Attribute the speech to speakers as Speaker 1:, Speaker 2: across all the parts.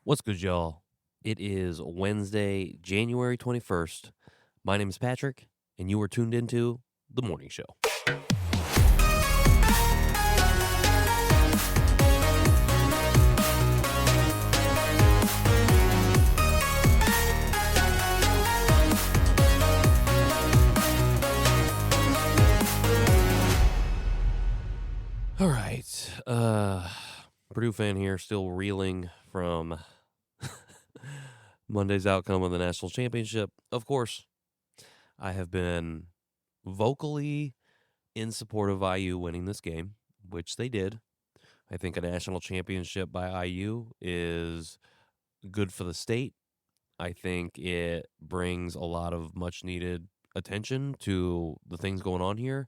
Speaker 1: What's good, y'all? It is Wednesday, January 21st. My name is Patrick, and you are tuned into The Morning Show. All right. Purdue fan here, still reeling from Monday's outcome of the national championship. Of course, I have been vocally in support of IU winning this game, which they did. I think a national championship by IU is good for the state. I think it brings a lot of much needed attention to the things going on here.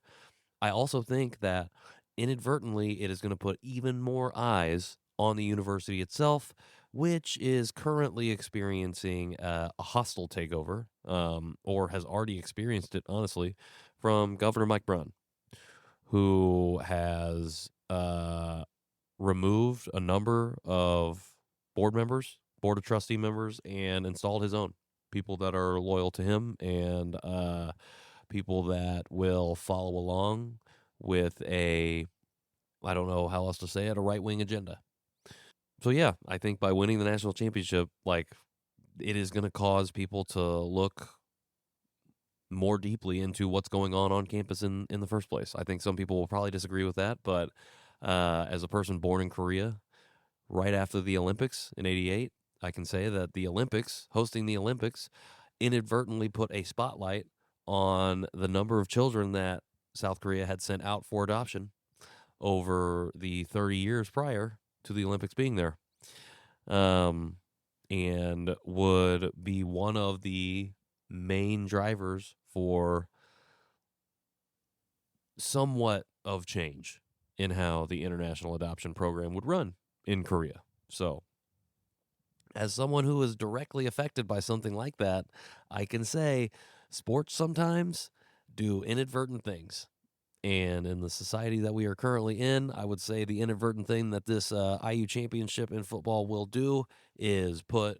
Speaker 1: I also think that inadvertently it is going to put even more eyes on the university itself, which is currently experiencing a hostile takeover, or has already experienced it, honestly, from Governor Mike Brown, who has removed a number of board of trustee members, and installed his own people that are loyal to him and people that will follow along with I don't know how else to say it, a right wing agenda. So, yeah, I think by winning the national championship, it is going to cause people to look more deeply into what's going on campus in the first place. I think some people will probably disagree with that, but as a person born in Korea, right after the Olympics in '88, I can say that hosting the Olympics, inadvertently put a spotlight on the number of children that South Korea had sent out for adoption over the 30 years prior to the Olympics being there. And would be one of the main drivers for somewhat of change in how the international adoption program would run in Korea. So, as someone who is directly affected by something like that, I can say sports sometimes do inadvertent things. And in the society that we are currently in, I would say the inadvertent thing that this IU championship in football will do is put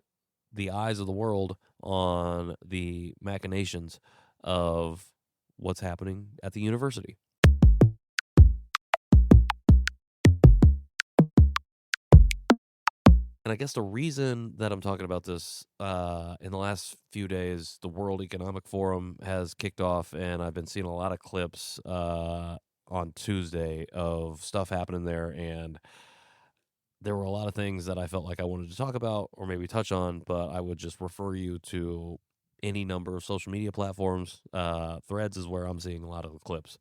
Speaker 1: the eyes of the world on the machinations of what's happening at the university. And I guess the reason that I'm talking about this, in the last few days, the World Economic Forum has kicked off, and I've been seeing a lot of clips on Tuesday of stuff happening there. And there were a lot of things that I felt like I wanted to talk about or maybe touch on, but I would just refer you to any number of social media platforms. Threads is where I'm seeing a lot of the clips,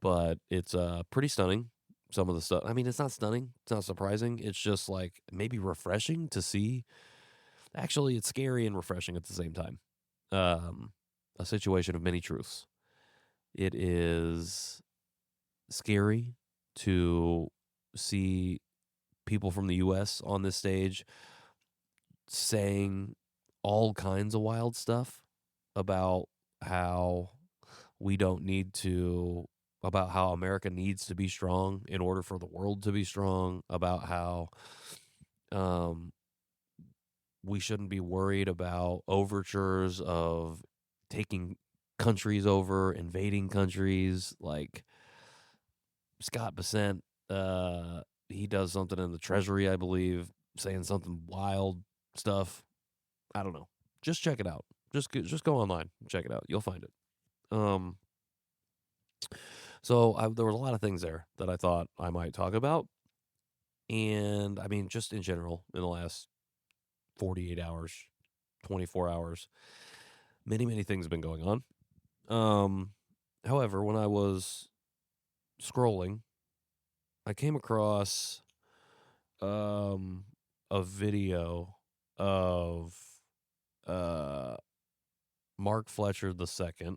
Speaker 1: but it's pretty stunning. Some of the stuff. I mean, it's not stunning. It's not surprising. It's just like maybe refreshing to see. Actually, it's scary and refreshing at the same time. A situation of many truths. It is scary to see people from the U.S. on this stage saying all kinds of wild stuff about how we don't need to, about how America needs to be strong in order for the world to be strong, about how um, we shouldn't be worried about overtures of taking countries over, invading countries. Like Scott Bessent, he does something in the Treasury, I believe, saying something wild stuff. I don't know. Just check it out. Just go online and check it out. You'll find it. Um, there was a lot of things there that I thought I might talk about, and I mean, just in general, in the last 48 hours, 24 hours, many things have been going on. Um, However, when I was scrolling, I came across um a video of uh Mark Fletcher II,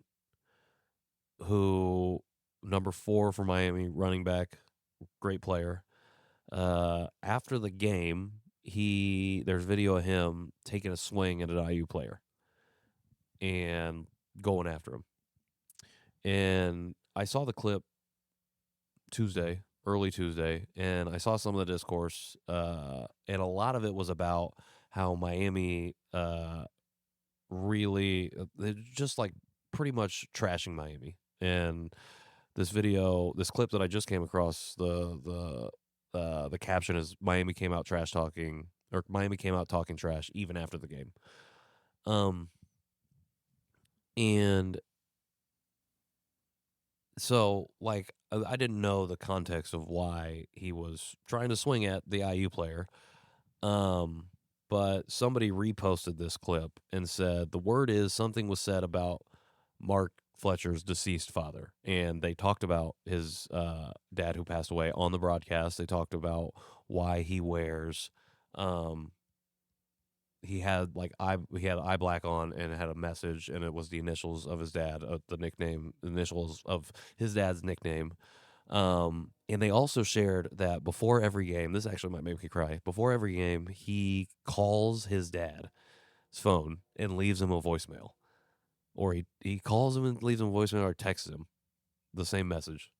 Speaker 1: who number 4 for Miami, running back, great player. After the game, there's video of him taking a swing at an IU player and going after him. And I saw the clip early Tuesday, and I saw some of the discourse, and a lot of it was about how Miami really they're just like pretty much trashing Miami. And this clip that I just came across, the caption is Miami came out trash talking, or Miami came out talking trash even after the game. And so like I didn't know the context of why he was trying to swing at the IU player. But somebody reposted this clip and said the word is something was said about Mark Fletcher's deceased father, and they talked about his dad who passed away on the broadcast. They talked about why he wears he had eye black on, and it had a message, and it was the initials of his dad, the initials of his dad's nickname. And they also shared that before every game, this actually might make me cry. Before every game, he calls his dad's phone and leaves him a voicemail, or he calls him and leaves him a voicemail, or texts him the same message.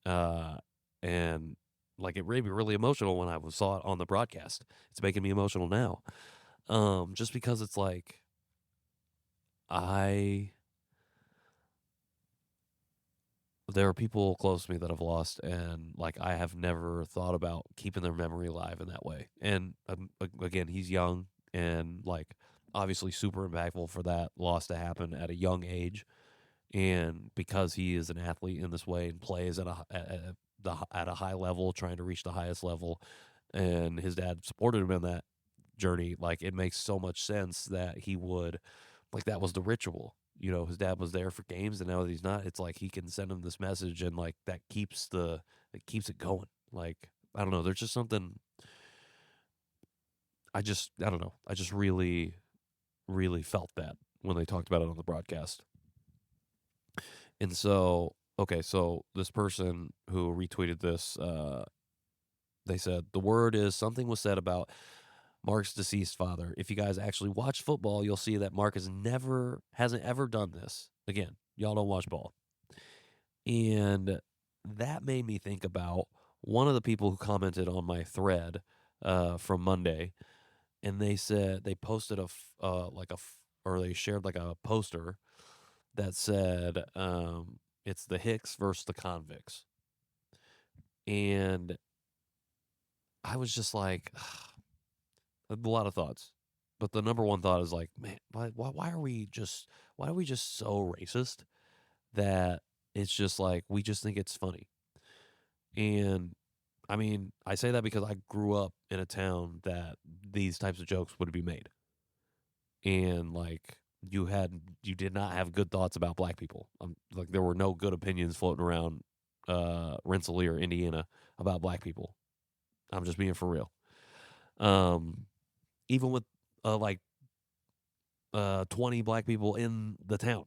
Speaker 1: And like it made me really emotional when I saw it on the broadcast. It's making me emotional now. Just because it's like there are people close to me that have lost, and like I have never thought about keeping their memory alive in that way. And again, he's young, and like obviously super impactful for that loss to happen at a young age. And because he is an athlete in this way and plays at a high level, trying to reach the highest level, and his dad supported him in that journey, like it makes so much sense that he would, like, that was the ritual. His dad was there for games, and now that he's not, it's like he can send him this message, and like that keeps it going. Like, I don't know, there's just something. I don't know. I just really, really felt that when they talked about it on the broadcast. And so, okay, so this person who retweeted this, they said the word is something was said about Mark's deceased father. If you guys actually watch football, you'll see that Mark hasn't ever done this. Again, y'all don't watch ball. And that made me think about one of the people who commented on my thread from Monday, and they said they posted or they shared like a poster that said it's the Hicks versus the Convicts. And I was just like, a lot of thoughts, but the number one thought is like, man, why are we just so racist that it's just like we just think it's funny? And I mean, I say that because I grew up in a town that these types of jokes would be made, and like you did not have good thoughts about black people. Like there were no good opinions floating around Rensselaer, Indiana, about black people. I'm just being for real. Even with like 20 black people in the town,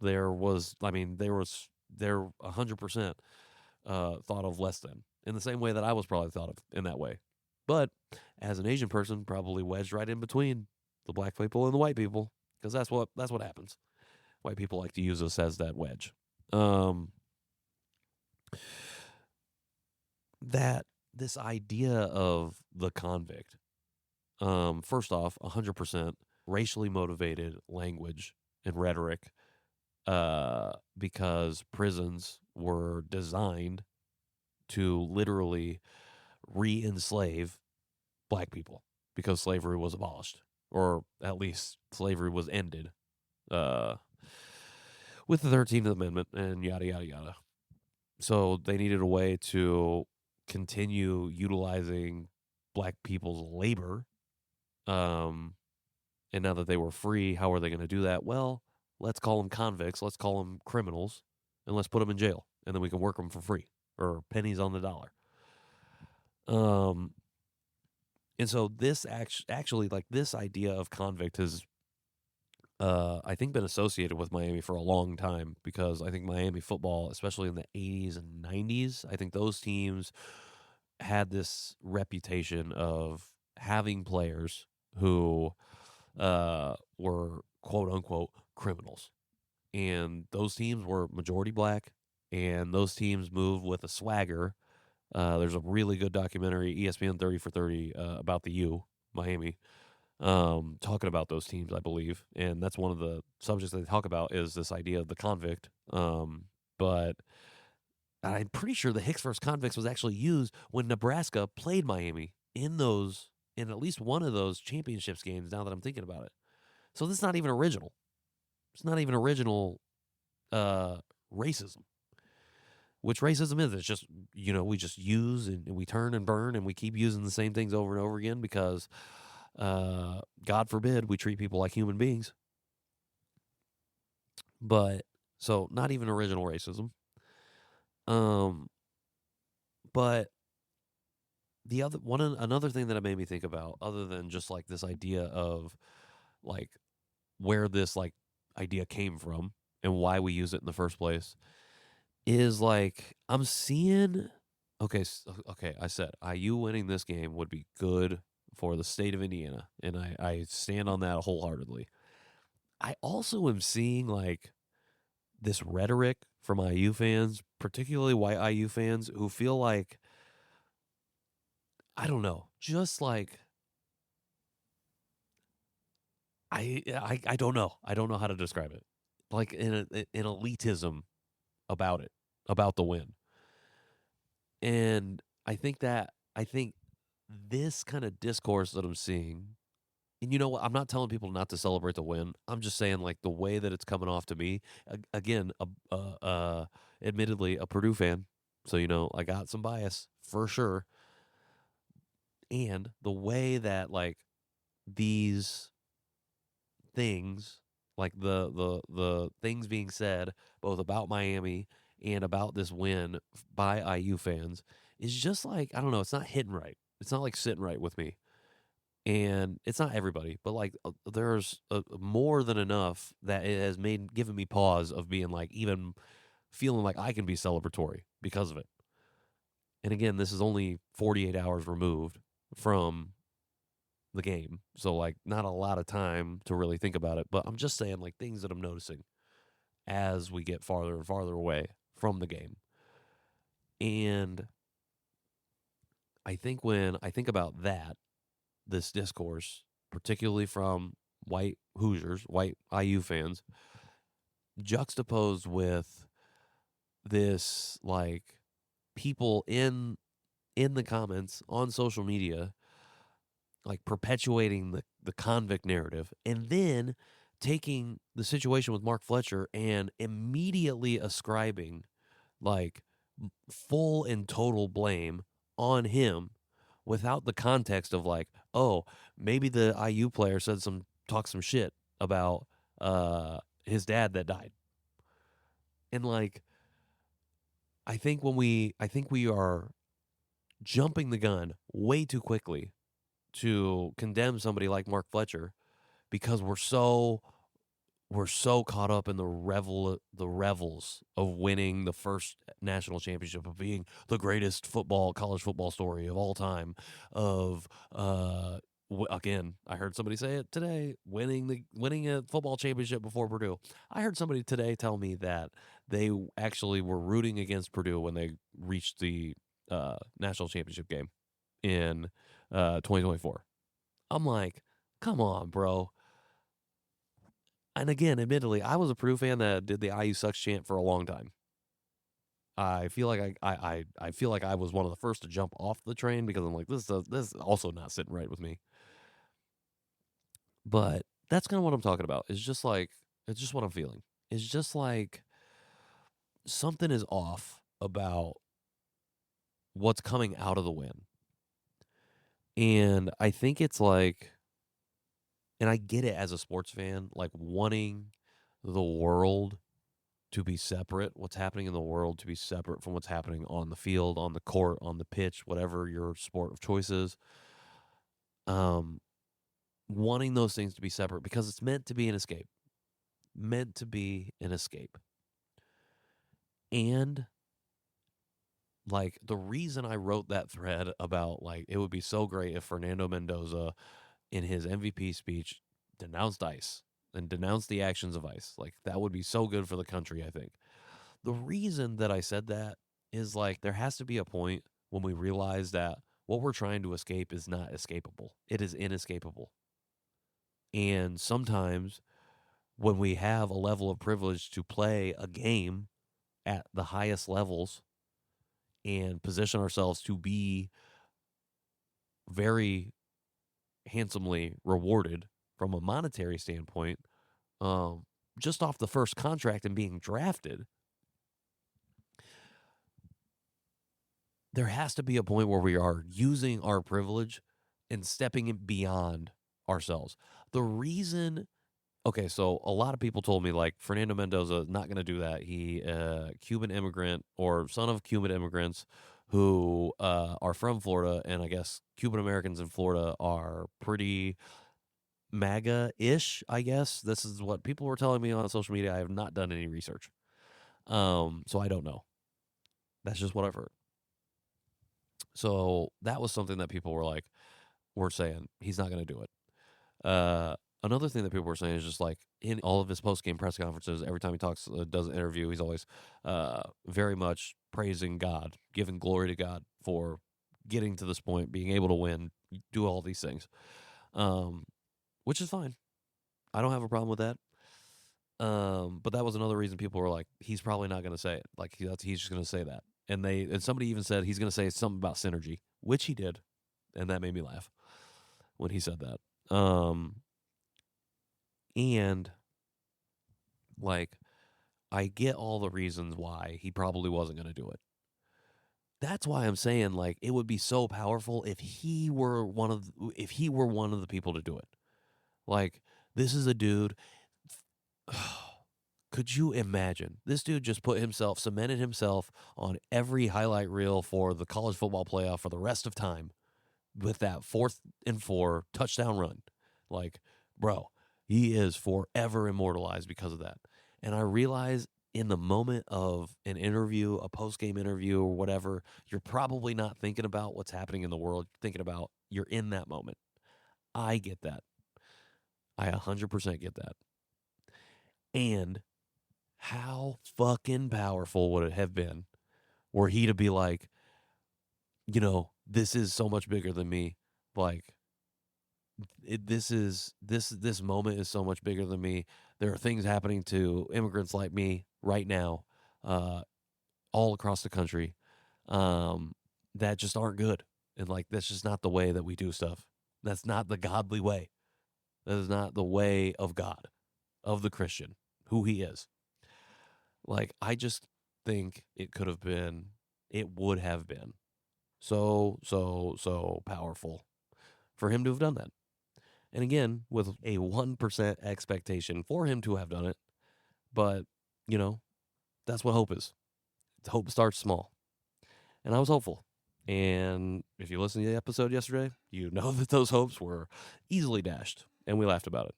Speaker 1: there 100% thought of less than, in the same way that I was probably thought of in that way. But as an Asian person, probably wedged right in between the black people and the white people, because that's what happens. White people like to use us as that wedge. That this idea of the convict, first off, 100% racially motivated language and rhetoric, because prisons were designed to literally re-enslave black people, because slavery was abolished, or at least slavery was ended with the 13th Amendment and yada, yada, yada. So they needed a way to continue utilizing black people's labor. And now that they were free, how are they going to do that? Well, let's call them convicts. Let's call them criminals, and let's put them in jail, and then we can work them for free or pennies on the dollar. And so this actually, like, this idea of convict has, I think, been associated with Miami for a long time, because I think Miami football, especially in the 80s and 90s, I think those teams had this reputation of having players who were quote unquote criminals. And those teams were majority black, and those teams moved with a swagger. There's a really good documentary, ESPN 30 for 30, about the U, Miami, talking about those teams, I believe, and that's one of the subjects they talk about is this idea of the convict. But I'm pretty sure the Hicks versus convicts was actually used when Nebraska played Miami in at least one of those championships games. Now that I'm thinking about it, so this is not even original. It's not even original uh, racism. Which racism is? It's just we just use and we turn and burn and we keep using the same things over and over again because God forbid we treat people like human beings. But so not even original racism. But another thing that it made me think about, other than just like this idea of like where this like idea came from and why we use it in the first place, is like I'm seeing. Okay, I said IU winning this game would be good for the state of Indiana, and I stand on that wholeheartedly. I also am seeing like this rhetoric from IU fans, particularly white IU fans, who feel like I don't know, just like I don't know. I don't know how to describe it. Like an elitism about it, about the win. And I think this kind of discourse that I'm seeing, and you know what? I'm not telling people not to celebrate the win. I'm just saying like the way that it's coming off to me. Again, admittedly a Purdue fan, so I got some bias for sure. And the way that like these things, like the things being said both about Miami and about this win by IU fans, is just like I don't know. It's not hitting right. It's not like sitting right with me. And it's not everybody, but like there's more than enough that it has given me pause of being like even feeling like I can be celebratory because of it. And again, this is only 48 hours removed from the game, so like not a lot of time to really think about it. But I'm just saying like things that I'm noticing as we get farther and farther away from the game. And I think when I think about this discourse, particularly from white Hoosiers, white IU fans, juxtaposed with this like people in the comments on social media like perpetuating the convict narrative, and then taking the situation with Mark Fletcher and immediately ascribing like full and total blame on him without the context of like, oh, maybe the IU player talked some shit about his dad that died. And like I think we are jumping the gun way too quickly to condemn somebody like Mark Fletcher because we're so caught up in the revels of winning the first national championship, of being the greatest college football story of all time, of again, I heard somebody say it today, winning a football championship before Purdue. I heard somebody today tell me that they actually were rooting against Purdue when they reached the national championship game in 2024. I'm like, come on, bro. And again, admittedly, I was a Purdue fan that did the IU sucks chant for a long time. I feel like I feel like I was one of the first to jump off the train because I'm like, this is also not sitting right with me. But that's kind of what I'm talking about. It's just what I'm feeling. It's just like something is off about what's coming out of the win. And I think it's like, and I get it as a sports fan, like wanting the world to be separate, what's happening in the world to be separate from what's happening on the field, on the court, on the pitch, whatever your sport of choice is. Wanting those things to be separate because it's meant to be an escape. Meant to be an escape. And like the reason I wrote that thread about like it would be so great if Fernando Mendoza in his MVP speech denounced ICE and denounced the actions of ICE. Like that would be so good for the country, I think. The reason that I said that is like there has to be a point when we realize that what we're trying to escape is not escapable. It is inescapable. And sometimes when we have a level of privilege to play a game at the highest levels and position ourselves to be very handsomely rewarded from a monetary standpoint, just off the first contract and being drafted, there has to be a point where we are using our privilege and stepping it beyond ourselves. The reason, okay, so a lot of people told me like Fernando Mendoza is not going to do that. He, Cuban immigrant or son of Cuban immigrants who are from Florida, and I guess Cuban Americans in Florida are pretty MAGA-ish, I guess. This is what people were telling me on social media. I have not done any research. So I don't know. That's just what I've heard. So that was something that people were saying he's not going to do it. Another thing that people were saying is just like in all of his post-game press conferences, every time he talks, does an interview, he's always very much praising God, giving glory to God for getting to this point, being able to win, do all these things, which is fine. I don't have a problem with that. But that was another reason people were like, he's probably not going to say it. Like he's just going to say that. And somebody even said he's going to say something about synergy, which he did, and that made me laugh when he said that. And like I get all the reasons why he probably wasn't going to do it. That's why I'm saying like it would be so powerful if he were one of the people to do it. Like this is a dude. Could you imagine? This dude just cemented himself on every highlight reel for the college football playoff for the rest of time with that 4th and 4 touchdown run. Like, bro, he is forever immortalized because of that. And I realize in the moment of an interview, a post-game interview or whatever, you're probably not thinking about what's happening in the world. You're thinking about you're in that moment. I get that. I 100% get that. And how fucking powerful would it have been were he to be like, this is so much bigger than me. Like, this moment is so much bigger than me. There are things happening to immigrants like me right now, all across the country, that just aren't good. And like, that's just not the way that we do stuff. That's not the godly way. That is not the way of God, of the Christian, who he is. Like, I just think it would have been so powerful for him to have done that. And again, with a 1% expectation for him to have done it. But, that's what hope is. Hope starts small. And I was hopeful. And if you listened to the episode yesterday, you know that those hopes were easily dashed. And we laughed about it.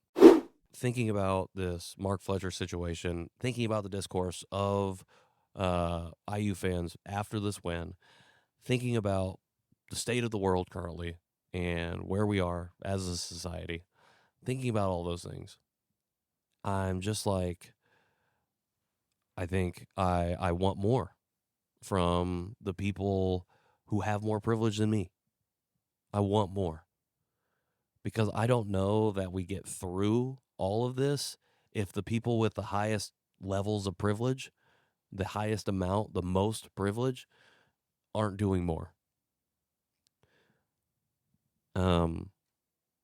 Speaker 1: Thinking about this Mark Fletcher situation, thinking about the discourse of IU fans after this win, thinking about the state of the world currently and where we are as a society, thinking about all those things, I'm just like, I think I want more from the people who have more privilege than me. I want more. Because I don't know that we get through all of this if the people with the highest levels of privilege, the highest amount, the most privilege, aren't doing more.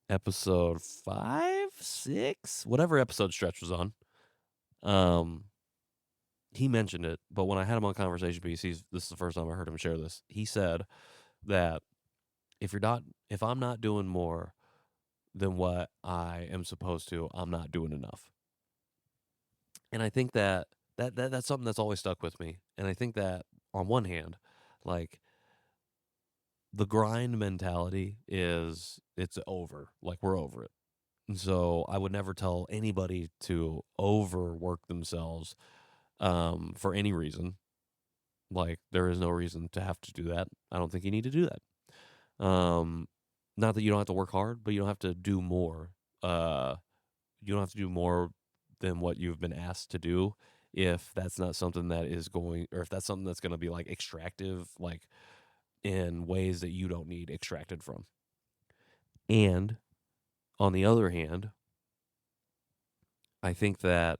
Speaker 1: Episode 5, 6, whatever episode Stretch was on, he mentioned it, but when I had him on Conversation Piece, this is the first time I heard him share this. He said that if I'm not doing more than what I am supposed to, I'm not doing enough. And I think that's something that's always stuck with me. And I think that on one hand, like the grind mentality it's over. Like we're over it. And so I would never tell anybody to overwork themselves for any reason. Like there is no reason to have to do that. I don't think you need to do that. Not that you don't have to work hard, but you don't have to do more. You don't have to do more than what you've been asked to do if that's not something that is going, or if that's something that's going to be like extractive, like in ways that you don't need extracted from. And on the other hand, I think that's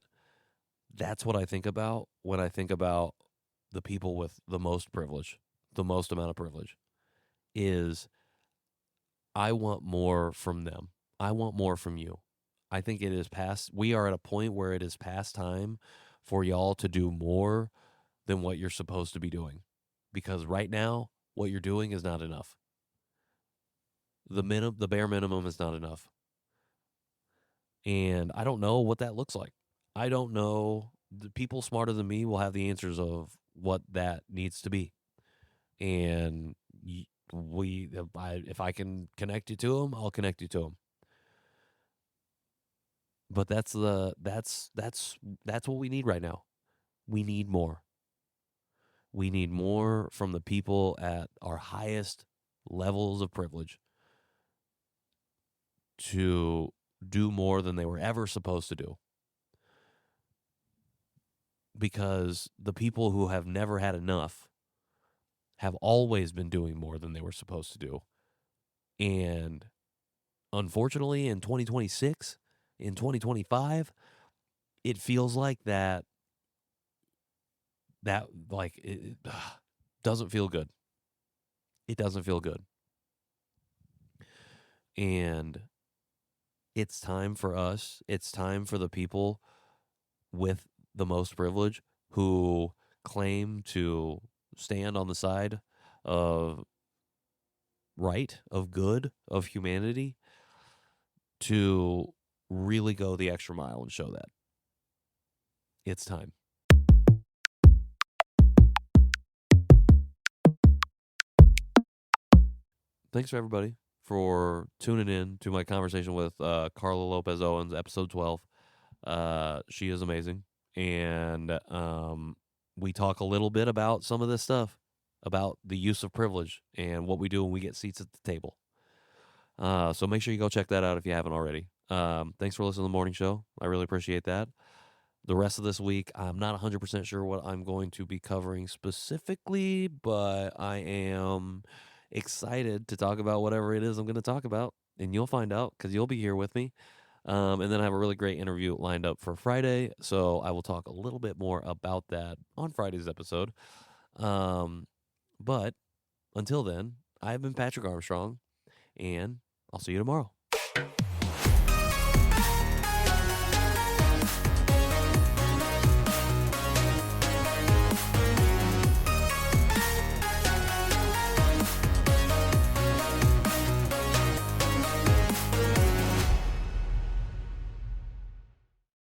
Speaker 1: what I think about when I think about the people with the most privilege, the most amount of privilege, is I want more from them. I want more from you. I think it is past, we are at a point where it is past time for y'all to do more than what you're supposed to be doing. Because right now, what you're doing is not enough. The bare minimum is not enough. And I don't know what that looks like. I don't know. The people smarter than me will have the answers of what that needs to be. And if I can connect you to them, I'll connect you to them. But that's what we need right now. We need more. We need more from the people at our highest levels of privilege to do more than they were ever supposed to do. Because the people who have never had enough have always been doing more than they were supposed to do. And unfortunately, in 2026, in 2025, it feels like that like it doesn't feel good. It doesn't feel good. And it's time for us. It's time for the people with the most privilege who claim to stand on the side of right, of good, of humanity, to really go the extra mile and show that. It's time. Thanks for everybody for tuning in to my conversation with Carla Lopez Owens, episode 12. She is amazing. And we talk a little bit about some of this stuff, about the use of privilege and what we do when we get seats at the table. So make sure you go check that out if you haven't already. Thanks for listening to the morning show. I really appreciate that. The rest of this week, I'm not 100% sure what I'm going to be covering specifically, but I am excited to talk about whatever it is I'm going to talk about. And you'll find out because you'll be here with me. And then I have a really great interview lined up for Friday. So I will talk a little bit more about that on Friday's episode. But until then, I've been Patrick Armstrong, and I'll see you tomorrow.